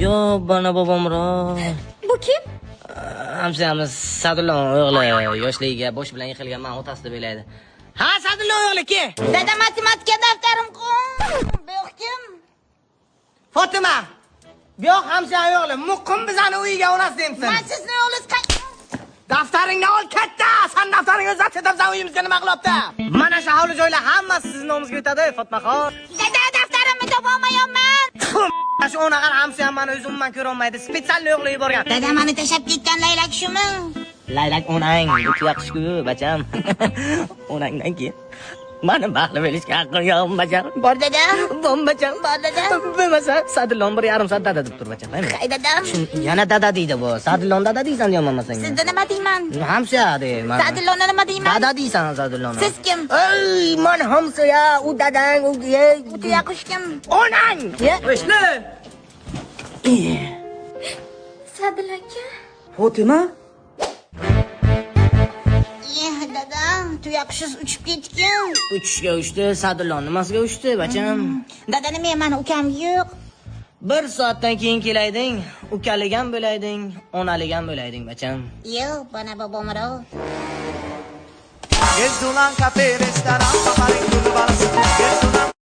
Yo, bana bobomroq. Bu kim? Hamshamiz Sadulloh o'g'li yoshligiga bosh bilan yiqilgan, men otasi deb o'ylaydi. Ha, Sadulloh o'g'li ki? Dada matematika daftarim bu kim? Fatima. Bu yoq hamsham o'g'li, muqim bizani uyiga onasi demsin. Men sizni o'g'lingiz Daftaringni ol katta. Sen daftaringni uzatib bizning uyimizga nima qilyapti? Mana shu hovli joylar hammasi sizning nomingizga o'tadi, Fatmaxon. Dada daftarimni topolmayapman. Shu onaqa hamsham meni o'zimman ko'ra olmaydi. Spetsialniy o'g'li yuborgan. Dada meni tashab ketgan laylak shumi? Laylak onang, yaxshi-ku, bacham. Onangdan keyin mani baxtli bo'lishga haqqim yo'q, bacham. Bor dada. Bombacham. Bor dada. Bo'lmasa, Sadulloh 1,5 soat dada deb tur, bacham. Hay dadam. Yana dada deydi bu. Sadulloh dada deysan yomonmasang. Sizda nima deyman? Hamsa deyman. Sadullohni nima deyman? Dada deysan Sadullohni. Siz kim? Ey, men hamsa ya, u dadang, u Bu tuyaqush kim? onang. Qo'shni. Sadulloh aka. Fatima? Dada, tuyaqushiz uchib ketgan. Uchishga uchdi, Sadulloh nimasiga uchdi, bacham? Dada nima, meni ukam yo'q. 1 soatdan keyin kelayding, ukalik ham bo'layding, onalik ham bo'layding, bacham. Yo'q, bana bobomroq. Gezdulan kafe restoran, paparin kulbaras. Gezdulan